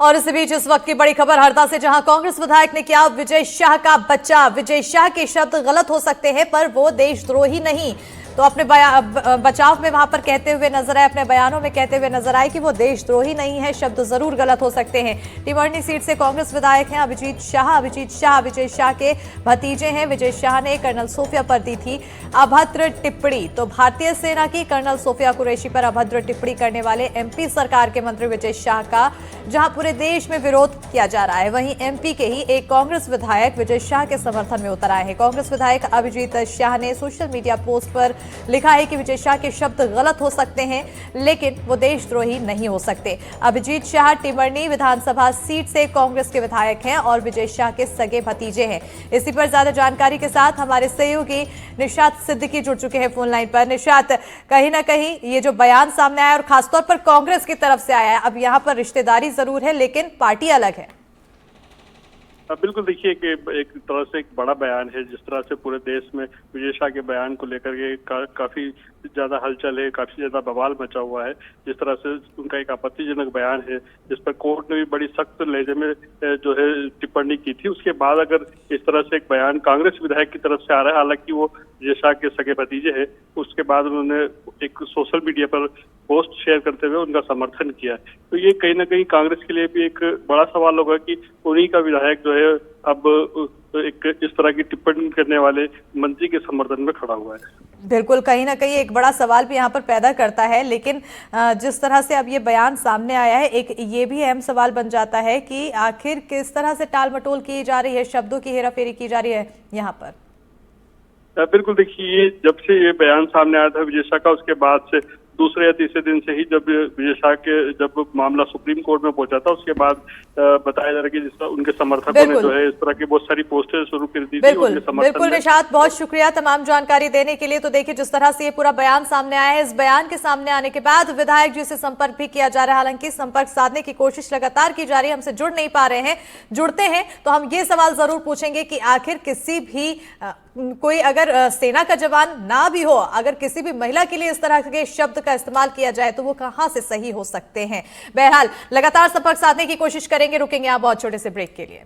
और इसी बीच इस वक्त की बड़ी खबर हरदा से, जहां कांग्रेस विधायक ने किया विजय शाह का बचाव। विजय शाह के शब्द गलत हो सकते हैं पर वो देशद्रोही नहीं, तो अपने बचाव में वहां पर कहते हुए नजर आए, अपने बयानों में कहते हुए नजर आए कि वो देशद्रोही नहीं है। शब्द जरूर गलत हो सकते हैं। टिमरनी सीट से कांग्रेस विधायक हैं अभिजीत शाह। विजय शाह के भतीजे हैं। विजय शाह ने कर्नल सोफिया पर दी थी अभद्र टिप्पणी। तो भारतीय सेना की कर्नल सोफिया कुरैशी पर अभद्र टिप्पणी करने वाले एमपी सरकार के मंत्री विजय शाह का जहां पूरे देश में विरोध किया जा रहा है, वहीं एमपी के ही एक कांग्रेस विधायक विजय शाह के समर्थन में उतर आए हैं। कांग्रेस विधायक अभिजीत शाह ने सोशल मीडिया पोस्ट पर लिखा है कि विजय शाह के शब्द गलत हो सकते हैं लेकिन वो देशद्रोही नहीं हो सकते। अभिजीत शाह टिमरनी विधानसभा सीट से कांग्रेस के विधायक हैं और विजय शाह के सगे भतीजे हैं। इसी पर ज्यादा जानकारी के साथ हमारे सहयोगी निशात सिद्दीकी जुड़ चुके हैं फोन लाइन पर। निशात, कहीं ना कहीं ये जो बयान सामने आया और खासतौर पर कांग्रेस की तरफ से आया है, अब यहाँ पर रिश्तेदारी जरूर है लेकिन पार्टी अलग है। बिल्कुल, देखिए कि एक तरह से एक बड़ा बयान है। जिस तरह से पूरे देश में विजय शाह के बयान को लेकर के काफी ज्यादा हलचल है, काफी ज्यादा बवाल मचा हुआ है। जिस तरह से उनका एक आपत्तिजनक बयान है जिस पर कोर्ट ने भी बड़ी सख्त लहजे में जो है टिप्पणी की थी, उसके बाद अगर इस तरह से एक बयान कांग्रेस विधायक की तरफ से आ रहा है, हालांकि वो विजय शाह के सगे भतीजे हैं, उसके बाद उन्होंने एक सोशल मीडिया पर पोस्ट शेयर करते हुए उनका समर्थन किया। तो ये कहीं ना कहीं कांग्रेस के लिए भी एक बड़ा सवाल होगा कि उन्हीं का विधायक जो है अब एक इस तरह की टिप्पणी करने वाले मंत्री के समर्थन में खड़ा हुआ है। बिल्कुल, कहीं ना कहीं एक बड़ा सवाल भी यहाँ पर पैदा करता है। लेकिन जिस तरह से अब ये बयान सामने आया है, एक ये भी अहम सवाल बन जाता है कि आखिर किस तरह से टाल मटोल की जा रही है, शब्दों की हेराफेरी की जा रही है यहाँ पर। बिल्कुल, देखिए जब से ये बयान सामने आया था विजय शाह का, उसके बाद से दूसरे या तीसरे दिन से ही जब विजय शाह के जब मामला सुप्रीम कोर्ट में पहुंचा था, उसके बाद बताया जा रहा है कि जिस तरह उनके समर्थकों ने जो है इस तरह की बहुत सारी पोस्टर शुरू कर दी थी। बिल्कुल निशात, बहुत शुक्रिया तमाम जानकारी देने के लिए। तो देखिए जिस तरह से ये पूरा बयान सामने आया है, इस बयान के सामने आने के बाद विधायक जी से संपर्क भी किया जा रहा है। हालांकि संपर्क साधने की कोशिश लगातार की जा रही है, हमसे जुड़ नहीं पा रहे हैं। जुड़ते हैं तो हम ये सवाल जरूर पूछेंगे कि आखिर किसी भी कोई अगर सेना का जवान ना भी हो, अगर किसी भी महिला के लिए इस तरह के शब्द का इस्तेमाल किया जाए तो वो कहां से सही हो सकते हैं। बहरहाल लगातार संपर्क साधने की कोशिश करेंगे। रुकेंगे आप बहुत छोटे से ब्रेक के लिए।